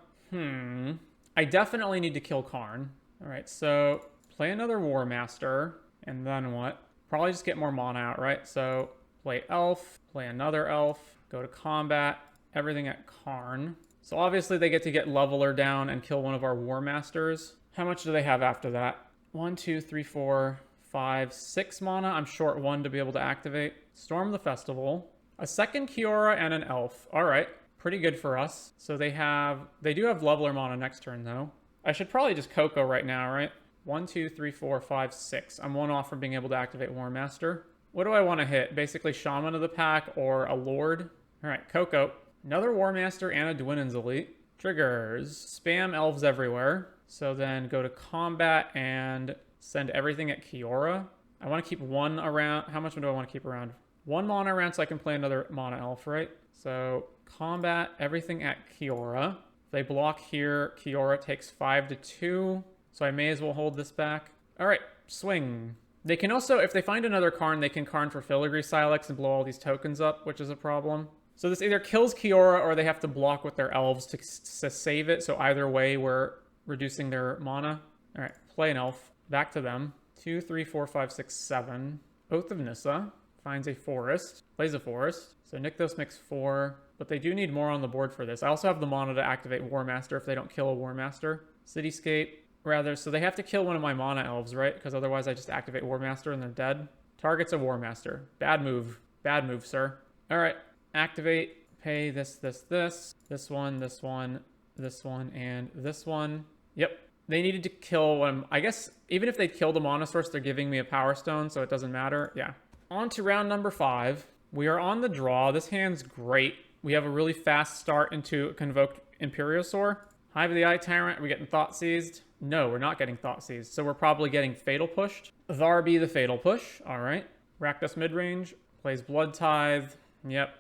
I definitely need to kill Karn. All right, so play another War Master, and then what? Probably just get more mana out, right? So play Elf, play another Elf, go to combat, everything at Karn. So obviously they get to get Leveler down and kill one of our War Masters. How much do they have after that? 1, 2, 3, 4, 5, 6 mana. I'm short 1 to be able to activate. Storm the Festival. A second Kiora and an elf. All right, pretty good for us. So they do have leveler mana next turn though. I should probably just Coco right now, right? 1, 2, 3, 4, 5, 6. I'm one off from being able to activate War Master. What do I want to hit? Basically Shaman of the pack or a Lord. All right, Coco. Another War Master and a Dwinnen's Elite. Triggers. Spam Elves everywhere. So then go to combat and send everything at Kiora. I want to keep one around. How much do I want to keep around? One mana around so I can play another mana elf, right? So combat everything at Kiora. If they block here, Kiora takes 5 to 2. So I may as well hold this back. All right, swing. They can also, if they find another Karn, they can Karn for Filigree Silex and blow all these tokens up, which is a problem. So this either kills Kiora or they have to block with their elves to save it. So either way, we're reducing their mana. All right, play an elf. Back to them. 2, 3, 4, 5, 6, 7. Oath of Nissa. Finds a forest. Plays a forest. So Nykthos makes 4. But they do need more on the board for this. I also have the mana to activate War Master if they don't kill a War Master. Cityscape. Rather, so they have to kill one of my mana elves, right? Because otherwise I just activate War Master and they're dead. Target's a War Master. Bad move. Bad move, sir. All right. Activate. Pay this, this, this. This one, this one, this one, and this one. Yep. They needed to kill one. I guess even if they killed a mana source, they're giving me a Power Stone, so it doesn't matter. Yeah. On to round number 5. We are on the draw. This hand's great. We have a really fast start into Convoked Imperiosaur. Hive of the Eye Tyrant. Are we getting Thought Seized? No, we're not getting Thought Seized. So we're probably getting Fatal Pushed. Tharby the Fatal Push. All right. Rakdos Midrange. Plays Blood Tithe. Yep.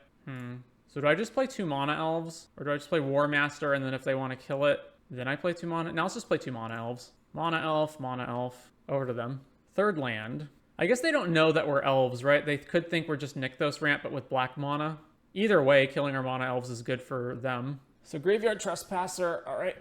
So do I just play 2 mana elves? Or do I just play War Master and then if they want to kill it, then I play 2 mana? Now let's just play 2 mana elves. Mana elf. Over to them. Third land. I guess they don't know that we're elves, right? They could think we're just Nykthos ramp, but with black mana. Either way, killing our mana elves is good for them. So Graveyard Trespasser. All right.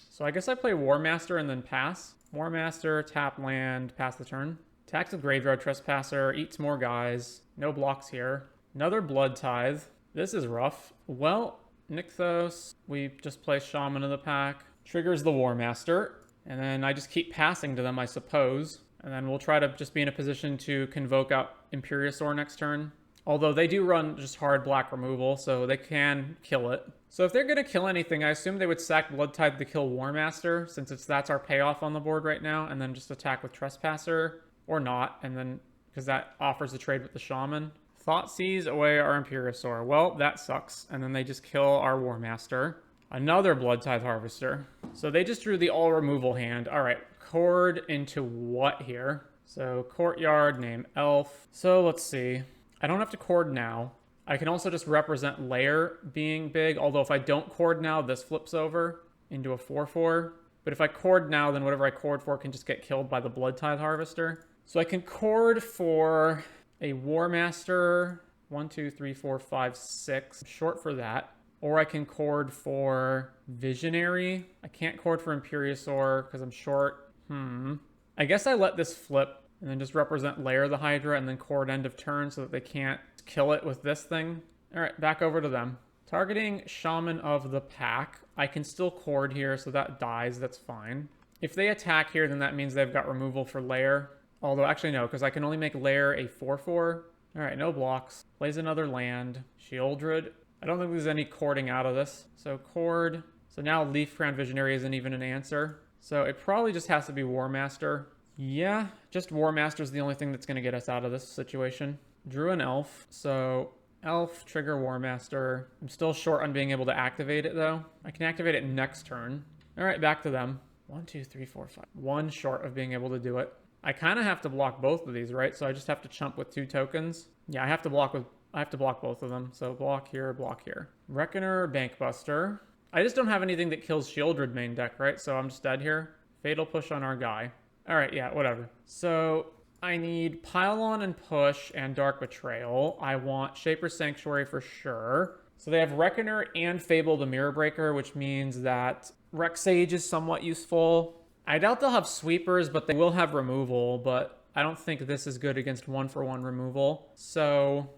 So I guess I play War Master and then pass. War Master, tap land, pass the turn. Attacks with Graveyard Trespasser, eats more guys. No blocks here. Another Blood Tithe. This is rough. Well, Nykthos, we just play Shaman of the pack. Triggers the War Master. And then I just keep passing to them, I suppose. And then we'll try to just be in a position to convoke out Imperiosaur next turn. Although they do run just hard black removal, so they can kill it. So if they're going to kill anything, I assume they would sack Blood Tithe to kill War Master, since that's our payoff on the board right now, and then just attack with Trespasser, or not, and then, because that offers the trade with the Shaman. Thought Seize away our Imperiosaur. Well, that sucks. And then they just kill our War Master. Another Blood Tithe Harvester. So they just drew the all removal hand. All right, Chord into what here? So Courtyard, name Elf. So let's see. I don't have to Chord now. I can also just represent Lair being big, although if I don't Chord now, this flips over into a 4/4. But if I Chord now, then whatever I Chord for can just get killed by the Blood Tithe Harvester. So I can Chord for a War Master, 1, 2, 3, 4, 5, 6. I'm short for that. Or I can Chord for Visionary. I can't Chord for Imperiosaur because I'm short. I guess I let this flip and then just represent Lair the Hydra and then Chord end of turn so that they can't kill it with this thing. All right, back over to them. Targeting Shaman of the pack. I can still Chord here, so that dies. That's fine. If they attack here, then that means they've got removal for Lair. Although, actually, no, because I can only make Lair a 4/4. All right, no blocks. Plays another land. Shieldred. I don't think there's any Chording out of this. So, Chord. So now Leaf Crown Visionary isn't even an answer. So it probably just has to be War Master. Yeah, just War Master is the only thing that's going to get us out of this situation. Drew an Elf. So, Elf, trigger War Master. I'm still short on being able to activate it, though. I can activate it next turn. All right, back to them. 1, 2, 3, 4, 5. One short of being able to do it. I kind of have to block both of these, right? So I just have to chump with 2 tokens. Yeah, I have to block both of them. So block here, block here. Reckoner, Bankbuster. I just don't have anything that kills Shieldred main deck, right? So I'm just dead here. Fatal Push on our guy. All right, yeah, whatever. So I need Pylon and Push and Dark Betrayal. I want Shaper's Sanctuary for sure. So they have Reckoner and Fable the Mirror Breaker, which means that Rexage is somewhat useful. I doubt they'll have sweepers, but they will have removal, but I don't think this is good against 1-for-1 removal. So,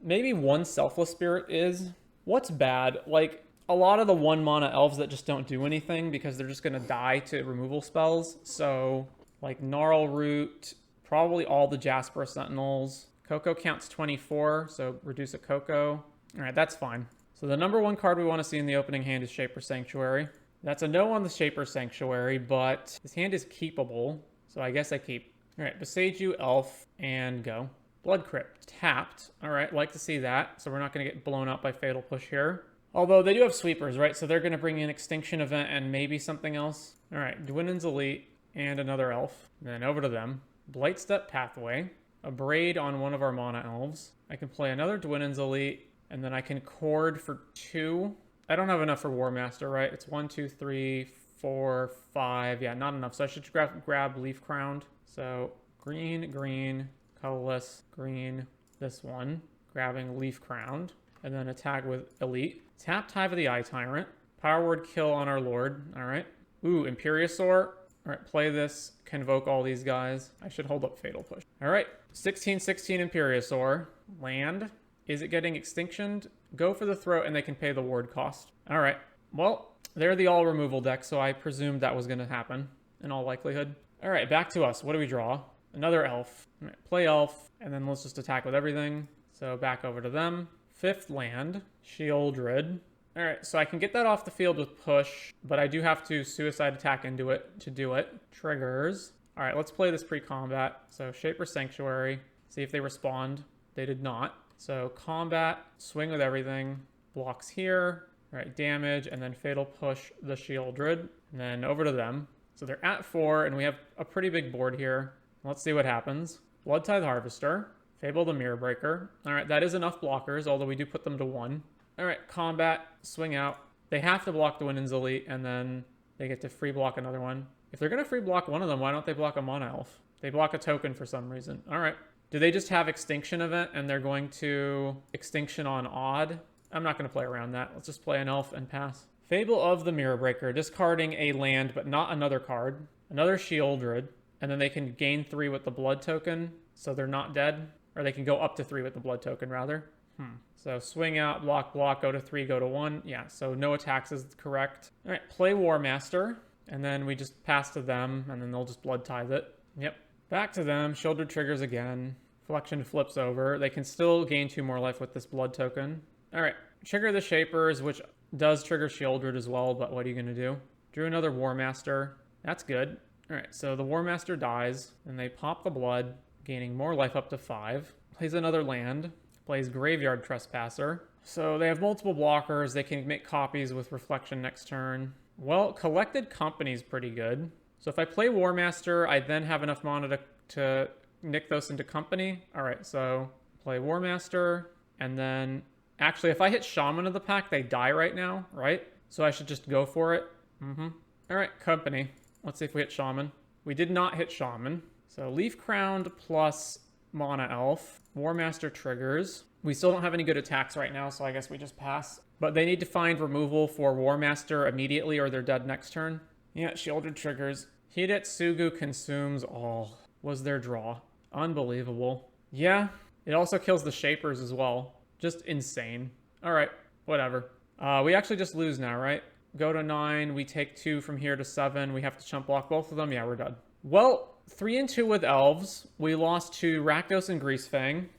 maybe 1 Selfless Spirit is. What's bad? Like, a lot of the 1 mana elves that just don't do anything because they're just going to die to removal spells. So, like, Gnarl Root, probably all the Jasper Sentinels, Cocoa counts 24, so reduce a Cocoa. All right, that's fine. So the number one card we want to see in the opening hand is Shaper Sanctuary. That's a no on the Shaper Sanctuary, but his hand is keepable, so I guess I keep. All right, Besage you, Elf, and go. Blood Crypt, tapped. All right, like to see that, so we're not going to get blown up by Fatal Push here. Although they do have sweepers, right? So they're going to bring in Extinction Event and maybe something else. All right, Dwindon's Elite and another Elf. And then over to them. Blightstep Pathway. A Braid on one of our mana elves. I can play another Dwindon's Elite, and then I can Chord for 2. I don't have enough for War Master, right? It's 1, 2, 3, 4, 5. Yeah, not enough. So I should grab Leaf Crowned. So green, green, colorless, green, this one. Grabbing Leaf Crowned. And then attack with Elite. Tap Hive of the Eye Tyrant. Power Word Kill on our Lord. All right. Ooh, Imperiosaur. All right, play this. Convoke all these guys. I should hold up Fatal Push. All right. 16/16 Imperiosaur. Land. Is it getting extinctioned? Go for the throat and they can pay the ward cost. All right. Well, they're the all removal deck, so I presumed that was going to happen in all likelihood. All right, back to us. What do we draw? Another Elf. All right, play Elf, and then let's just attack with everything. So back over to them. 5th land. Shieldred. All right, so I can get that off the field with push, but I do have to suicide attack into it to do it. Triggers. All right, let's play this pre-combat. So Shaper Sanctuary. See if they respond. They did not. So combat, swing with everything, blocks here, all right, damage, and then Fatal Push the Shieldred, and then over to them. So they're at 4, and we have a pretty big board here. Let's see what happens. Blood Tithe Harvester, Fable the Mirror Breaker. All right, that is enough blockers, although we do put them to 1. All right, combat, swing out. They have to block the Dwindon's Elite, and then they get to free block another one. If they're going to free block one of them, why don't they block a Mana Elf? They block a token for some reason. All right. Do they just have Extinction Event and they're going to Extinction on Odd? I'm not going to play around that. Let's just play an Elf and pass. Fable of the Mirror Breaker, discarding a land but not another card. Another Shieldred, and then they can gain 3 with the Blood token, so they're not dead. Or they can go up to 3 with the Blood token, rather. So swing out, block, block, go to 3, go to 1. Yeah, so no attacks is correct. All right, play War Master, and then we just pass to them, and then they'll just Blood Tithe it. Yep. Back to them. Shieldred triggers again. Flexion flips over. They can still gain 2 more life with this Blood token. All right. Trigger the Shapers, which does trigger Shieldred as well, but what are you going to do? Drew another War Master. That's good. All right, so the War Master dies, and they pop the Blood, gaining more life up to 5. Plays another land. Plays Graveyard Trespasser. So they have multiple blockers. They can make copies with Reflection next turn. Well, Collected Company's pretty good. So if I play War Master, I then have enough mana to Nykthos into Company. All right, so play War Master, and then... Actually, if I hit Shaman of the pack, they die right now, right? So I should just go for it. All right, Company. Let's see if we hit Shaman. We did not hit Shaman. So Leaf Crowned plus Mana Elf. War Master triggers. We still don't have any good attacks right now, so I guess we just pass. But they need to find removal for War Master immediately or they're dead next turn. Yeah, Shieldred triggers. Hidetsugu consumes all. Was their draw. Unbelievable. Yeah, it also kills the Shapers as well. Just insane. All right, whatever. We actually just lose now, right? Go to 9. We take 2 from here to 7. We have to chump block both of them. Yeah, we're done. Well, 3-2 with Elves. We lost to Rakdos and Greasefang.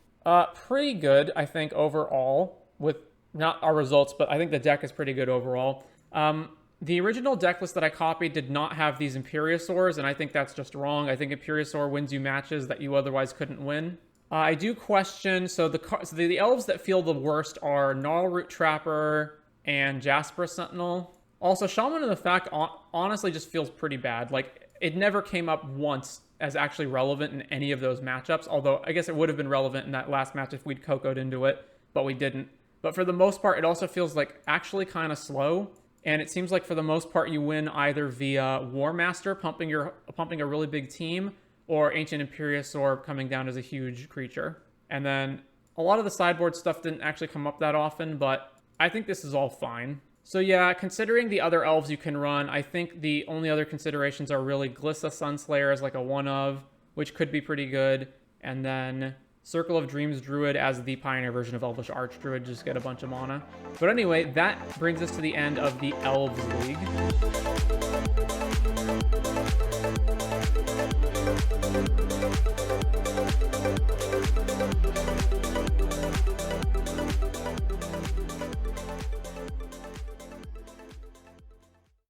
Pretty good, I think, overall. With not our results, but I think the deck is pretty good overall. The original deck list that I copied did not have these Imperiosaurs, and I think that's just wrong. I think Imperiosaur wins you matches that you otherwise couldn't win. I do question, so the elves that feel the worst are Gnarlroot Trapper and Jasper Sentinel. Also, Shaman of the Fact honestly just feels pretty bad. Like, it never came up once as actually relevant in any of those matchups, although I guess it would have been relevant in that last match if we'd Coco'd into it, but we didn't. But for the most part, it also feels like actually kind of slow, and it seems like for the most part you win either via War Master pumping a really big team, or Ancient Imperiosaur coming down as a huge creature. And then a lot of the sideboard stuff didn't actually come up that often, but I think this is all fine. So yeah, considering the other elves you can run, I think the only other considerations are really Glissa Sunslayer as like a one-of, which could be pretty good, and then Circle of Dreams Druid as the Pioneer version of Elvish Archdruid, just get a bunch of mana. But anyway, that brings us to the end of the Elves League.